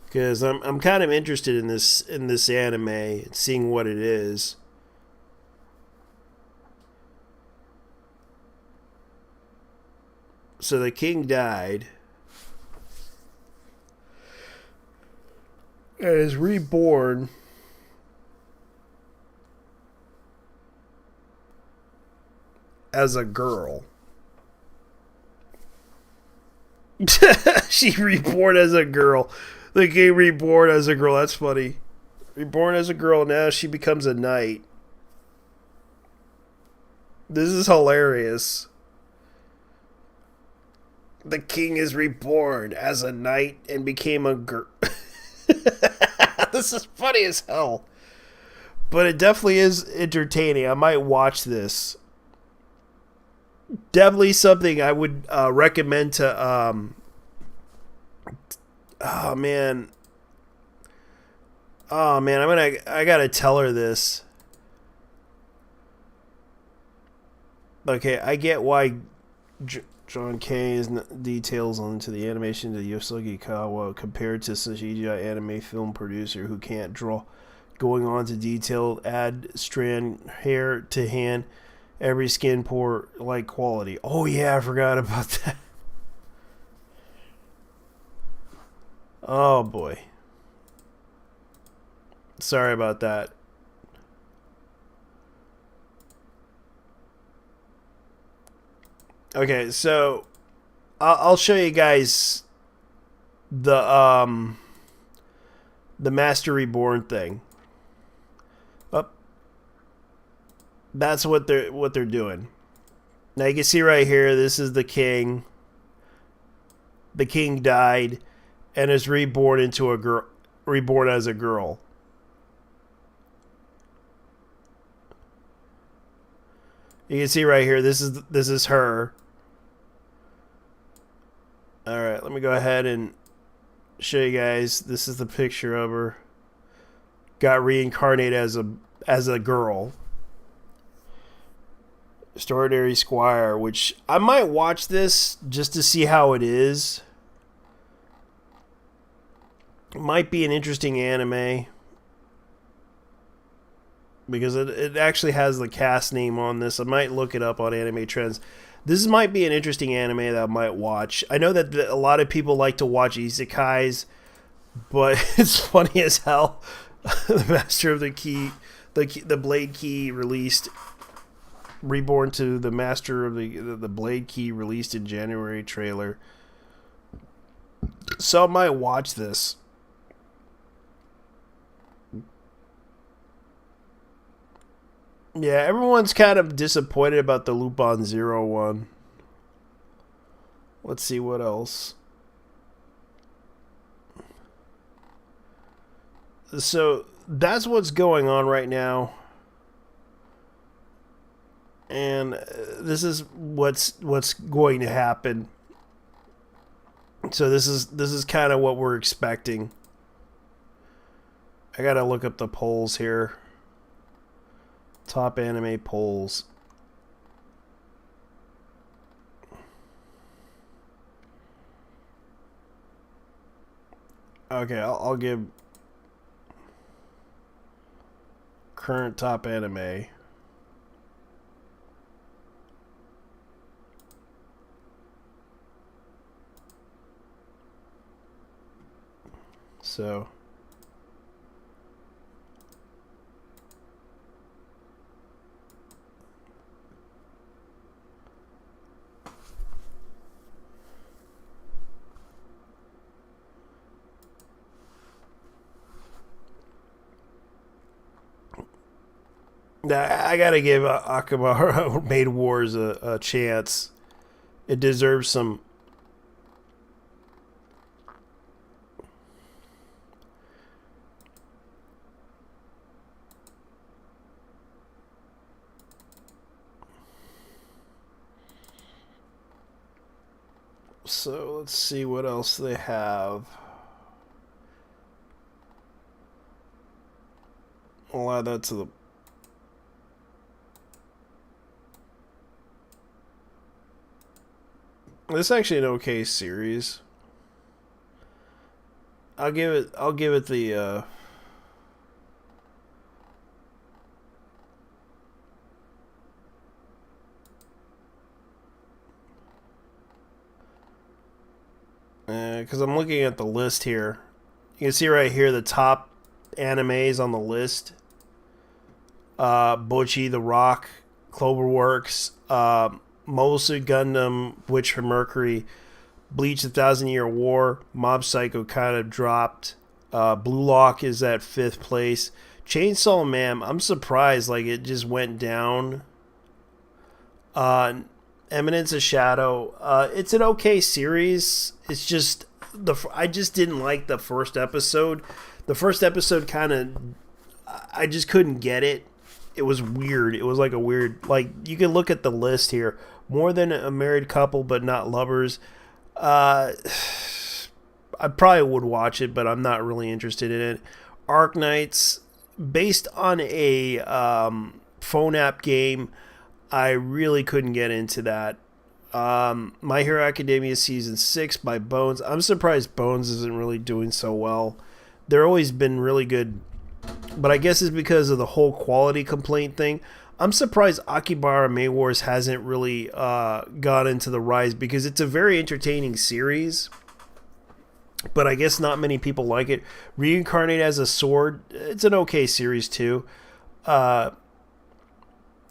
Because I'm kind of interested in this anime, seeing what it is. So the king died and is reborn as a girl. She reborn as a girl. The king reborn as a girl. That's funny. Reborn as a girl. Now she becomes a knight. This is hilarious. The king is reborn as a knight and became a girl. This is funny as hell. But it definitely is entertaining. I might watch this. Definitely something I would recommend to... Oh, man. I gotta tell her this. Okay, I get why... John K's details onto the animation to Yosuke Kawa compared to CGI anime film producer who can't draw, going on to detail, add strand, hair to hand, every skin pore like quality. Oh yeah, I forgot about that. Oh boy. Sorry about that. Okay, so I'll show you guys the Master Reborn thing. Up. That's what they're doing. Now you can see right here, this is the king. The king died and is reborn into a girl, reborn as a girl. You can see right here, this is her. All right, let me go ahead and show you guys. This is the picture of her. Got reincarnated as a girl. Extraordinary Squire, which I might watch this just to see how it is. It might be an interesting anime because it actually has the cast name on this. I might look it up on Anime Trends. This might be an interesting anime that I might watch. I know that a lot of people like to watch isekais, but it's funny as hell. The Master of the Key, the Blade Key released, reborn to the Master of the Blade Key released in January trailer. So I might watch this. Yeah, everyone's kind of disappointed about the Lupin Zero one. Let's see what else. So that's what's going on right now, and this is what's going to happen. So this is kind of what we're expecting. I gotta look up the polls here. Top anime polls. Okay, I'll give current top anime. So I gotta give Akamaru Maid Wars a chance. It deserves some. So let's see what else they have. I'll add that to the. This is actually an okay series. I'll give it the because I'm looking at the list here. You can see right here the top animes on the list. Bocchi, The Rock, Cloverworks, Mobile Suit Gundam, Witch from Mercury, Bleach: The Thousand-Year War, Mob Psycho kind of dropped. Blue Lock is at 5th place. Chainsaw Man, I'm surprised, like it just went down. Eminence of Shadow, it's an okay series. It's just I just didn't like the first episode. The first episode kind of, I just couldn't get it. It was weird. It was like a weird, like you can look at the list here. More Than a Married Couple, but Not Lovers. I probably would watch it, but I'm not really interested in it. Arc Knights, based on a phone app game, I really couldn't get into that. My Hero Academia Season 6 by Bones. I'm surprised Bones isn't really doing so well. They're always been really good, but I guess it's because of the whole quality complaint thing. I'm surprised Akibara May Wars hasn't really gone into the rise because it's a very entertaining series, but I guess not many people like it. Reincarnate as a Sword, it's an okay series too.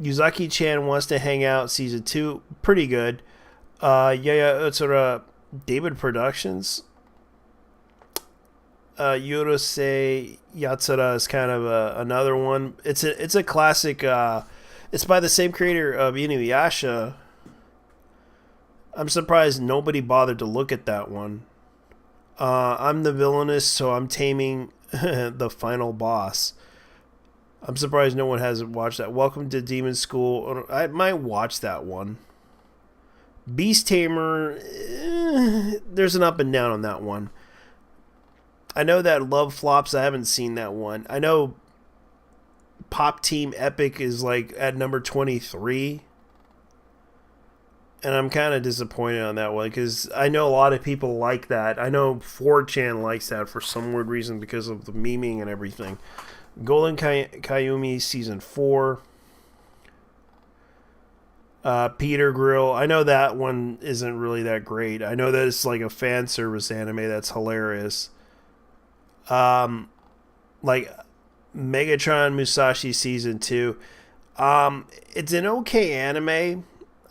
Yuzaki-chan Wants to Hang Out Season 2, pretty good. Yaya Utsura David Productions. Yorosei Yatsura is kind of another one. It's a classic. It's by the same creator of Inuyasha. I'm surprised nobody bothered to look at that one. I'm the villainous, so I'm taming the final boss. I'm surprised no one hasn't watched that. Welcome to Demon School. I might watch that one. Beast Tamer, there's an up and down on that one. I know that Love Flops, I haven't seen that one. I know Pop Team Epic is like at number 23. And I'm kind of disappointed on that one because I know a lot of people like that. I know 4chan likes that for some weird reason because of the memeing and everything. Golden Kayumi Season 4. Peter Grill. I know that one isn't really that great. I know that it's like a fan service anime that's hilarious. Like Megatron Musashi Season 2. It's an okay anime.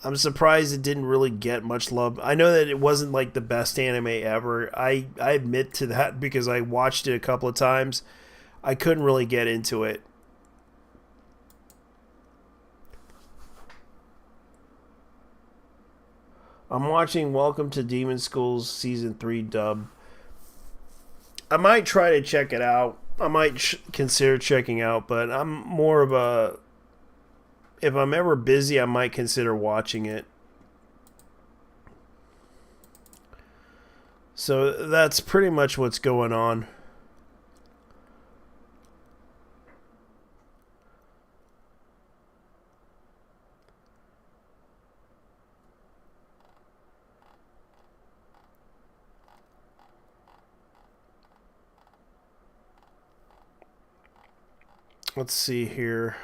I'm surprised it didn't really get much love. I know that it wasn't like the best anime ever. I admit to that because I watched it a couple of times. I couldn't really get into it. I'm watching Welcome to Demon School's Season 3 dub. I might try to check it out. I might consider checking out, but I'm more of a... If I'm ever busy, I might consider watching it. So that's pretty much what's going on. Let's see here.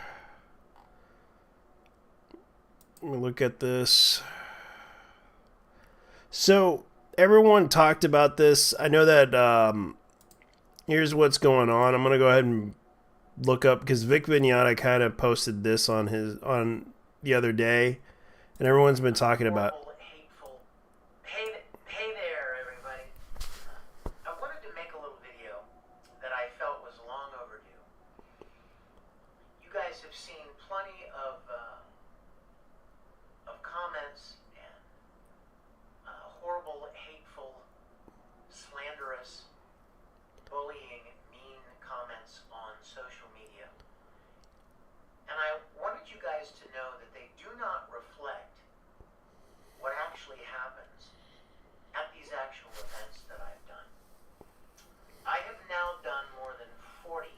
Let me look at this. So everyone talked about this. I know that here's what's going on. I'm gonna go ahead and look up because Vic Vignata kind of posted this on the other day, and everyone's been talking about. Hey there, everybody. I wanted to make a little video that I felt was long overdue. You guys have seen plenty of comments and horrible, hateful, slanderous, bullying, mean comments on social media. And I wanted you guys to know that they do not reflect what actually happens at these actual events that I've done. I have now done more than 40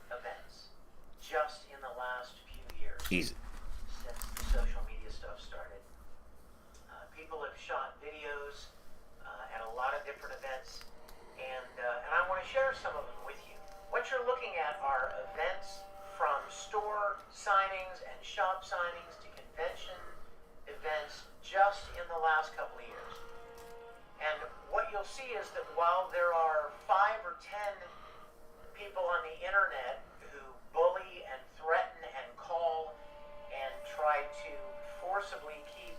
events just in the last few years. Easy. Since the social media stuff started. People have shot videos at a lot of different events, and I want to share some of them with you. What you're looking at are events from store signings and shop signings to convention events just in the last couple of years. And what you'll see is that while there are 5 or 10 people on the internet who bully and threaten and call and try to forcibly keep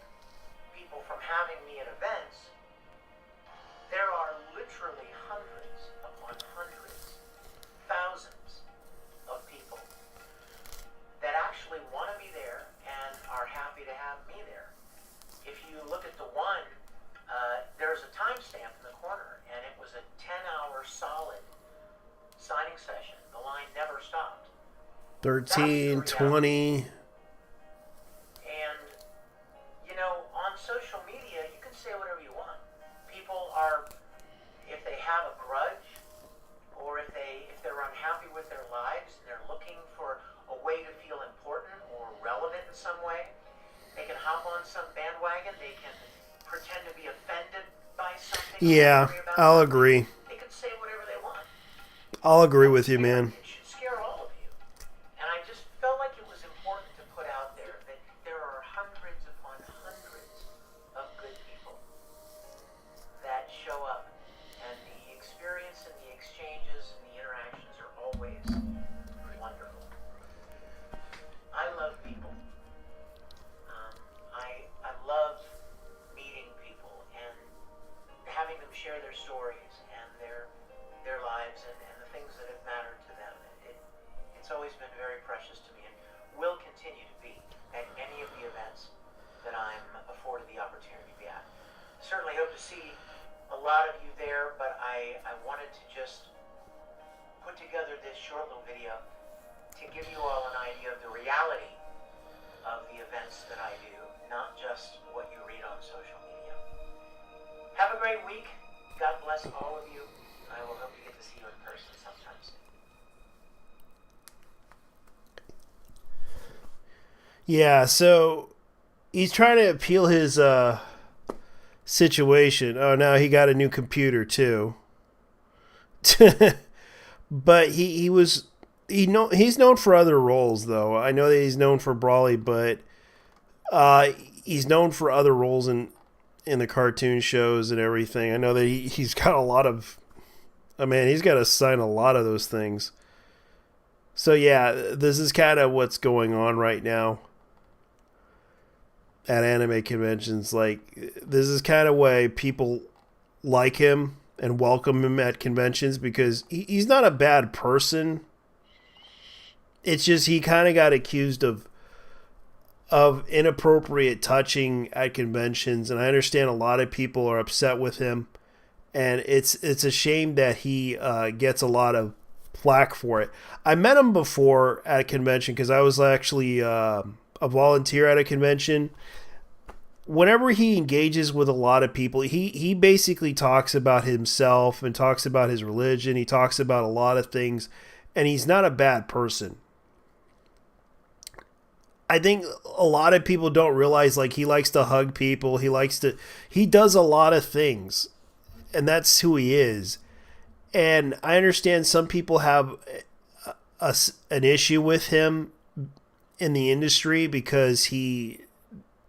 people from having me at events, there are literally hundreds upon hundreds, thousands of people that actually want to be there and are happy to have me there. If you look at the one, there's a timestamp in the corner, and it was a 10-hour solid signing session. The line never stopped. 13, 20. And, you know, on social media, you can say whatever you want. People are, if they have a grudge, or if they're unhappy with their lives, and they're looking for a way to feel important or relevant in some way, they can hop on some bandwagon, they can pretend to be offended by something. Yeah, I'll agree. They can say whatever they want. I'll agree with you, man. It should scare all of you. And I just felt like it was important to put out there that there are hundreds upon hundreds of good people that show up. And the experience and the exchanges and the interactions are always wonderful. I love people. I love meeting people and having them share their stories and their lives and the things that have mattered to them. It's always been very precious to me. And will continue to be at any of the events that I'm afforded the opportunity to be at. Certainly hope to see a lot of you there, but I wanted to just put together this short little video to give you all an idea of the reality of the events that I do, not just what you read on social media. Have a great week. God bless all of you. I will hope to get to see you in person sometime soon. Yeah, so he's trying to appeal his situation. Oh, now he got a new computer too. But he's known for other roles though. I know that he's known for Brawley, but he's known for other roles in the cartoon shows and everything. I know that he's got a lot of. I mean, he's got to sign a lot of those things. So yeah, this is kind of what's going on right now at anime conventions. Like, this is kind of why people like him and welcome him at conventions, because he's not a bad person. It's just he kind of got accused of inappropriate touching at conventions, and I understand a lot of people are upset with him, and it's a shame that he gets a lot of flack for it. I met him before at a convention because I was actually a volunteer at a convention. Whenever he engages with a lot of people, he basically talks about himself and talks about his religion. He talks about a lot of things, and he's not a bad person. I think a lot of people don't realize, like, he likes to hug people. He does a lot of things, and that's who he is. And I understand some people have an issue with him in the industry because he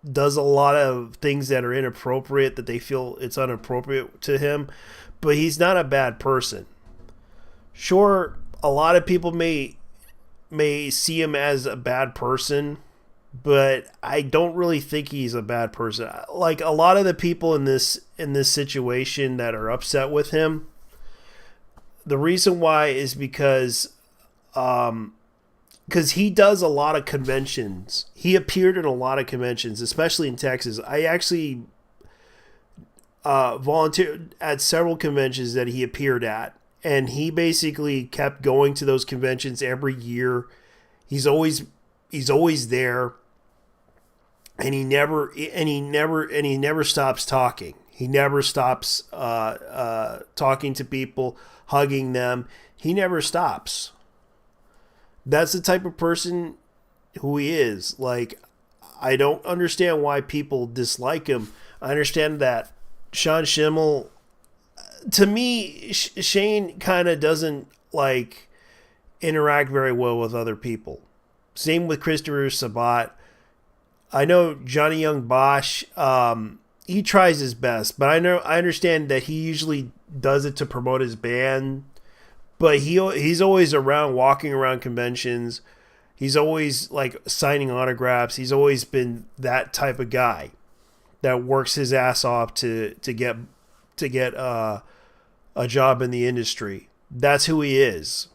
does a lot of things that are inappropriate, that they feel it's inappropriate to him, but he's not a bad person. Sure, a lot of people may see him as a bad person, but I don't really think he's a bad person. Like, a lot of the people in this situation that are upset with him, the reason why is because he does a lot of conventions. He appeared in a lot of conventions, especially in Texas. I actually volunteered at several conventions that he appeared at, and he basically kept going to those conventions every year. He's always there, and he never stops talking. He never stops talking to people, hugging them. He never stops. That's the type of person who he is. Like, I don't understand why people dislike him. I understand that Sean Schimmel, to me, Shane kind of doesn't, like, interact very well with other people. Same with Christopher Sabat. I know Johnny Young Bosch, he tries his best, but I understand that he usually does it to promote his band. But he's always around, walking around conventions. He's always, like, signing autographs. He's always been that type of guy that works his ass off to get a job in the industry. That's who he is.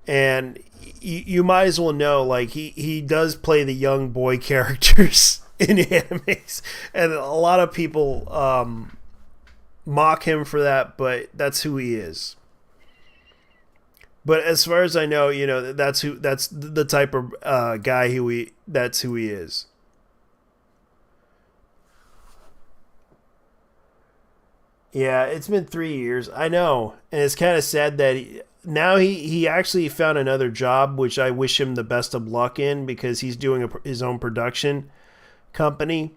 And you might as well know, like, he does play the young boy characters in animes, and a lot of people mock him for that, but that's who he is. But as far as I know, that's the type of guy that's who he is. Yeah, it's been 3 years. I know, and it's kind of sad that he actually found another job, which I wish him the best of luck in, because he's doing his own production company.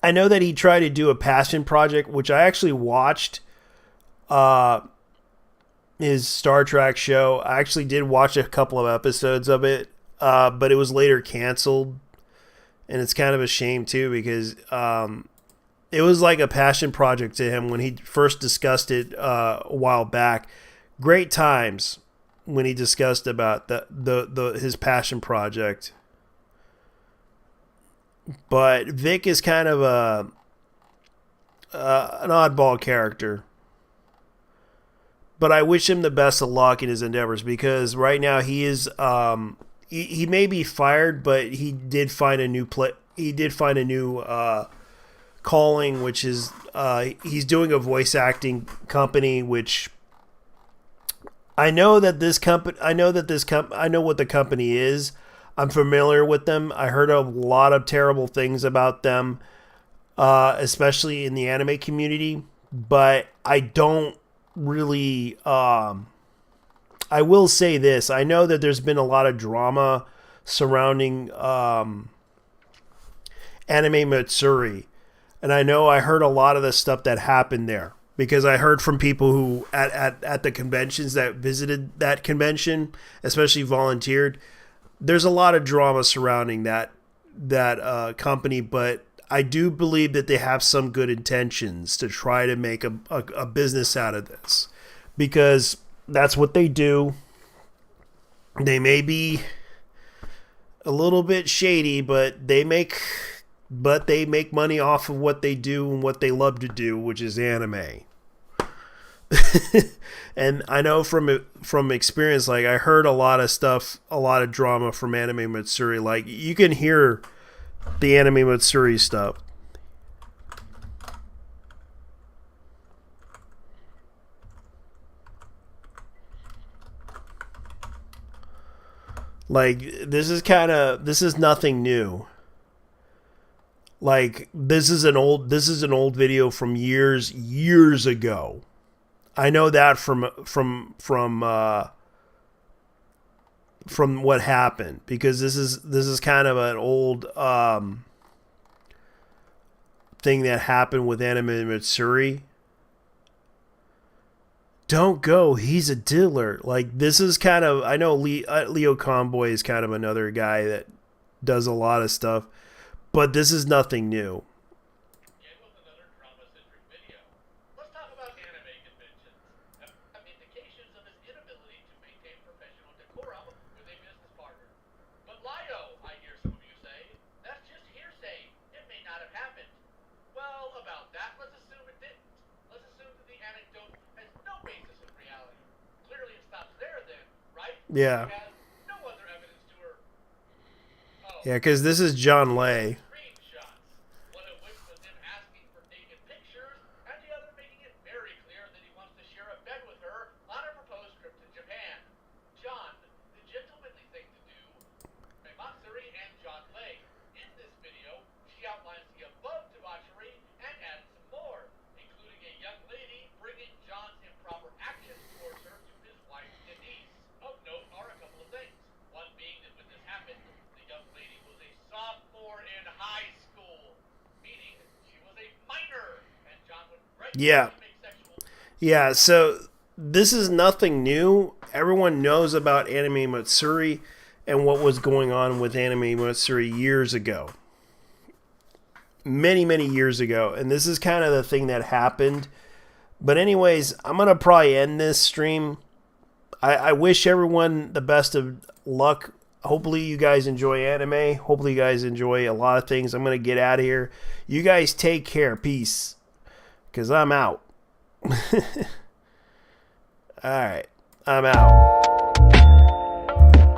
I know that he tried to do a passion project, which I actually watched. His Star Trek show. I actually did watch a couple of episodes of it, but it was later canceled, and it's kind of a shame too, because it was like a passion project to him when he first discussed it a while back. Great times when he discussed about his passion project. But Vic is kind of an oddball character. but I wish him the best of luck in his endeavors, because right now he is he may be fired, but he did find a new calling, which is he's doing a voice acting company, which I know what the company is. I'm familiar with them. I heard a lot of terrible things about them, especially in the anime community, but I don't really I will say this. I know that there's been a lot of drama surrounding Anime Matsuri, and I know I heard a lot of the stuff that happened there, because I heard from people who at the conventions that visited that convention, especially volunteered. There's a lot of drama surrounding that company, but I do believe that they have some good intentions to try to make a business out of this, because that's what they do. They may be a little bit shady, but they make money off of what they do and what they love to do, which is anime. And I know from experience, like, I heard a lot of stuff, a lot of drama from Anime Matsuri. Like, you can hear the Anime Matsuri stuff. Like, this is nothing new. Like, this is an old video from years ago. I know that from what happened, because this is kind of an old thing that happened with Anime Matsuri. Don't go. He's a dealer. Like, this is kind of, I know Leo Conboy is kind of another guy that does a lot of stuff, but this is nothing new. Yeah. Yeah, because this is John Lay. Yeah. Yeah, so this is nothing new. Everyone knows about Anime Matsuri and what was going on with Anime Matsuri years ago. Many years ago. And this is kind of the thing that happened. But anyways, I'm going to probably end this stream. I wish everyone the best of luck. Hopefully you guys enjoy anime. Hopefully you guys enjoy a lot of things. I'm going to get out of here. You guys take care. Peace. Because I'm out. Alright. I'm out.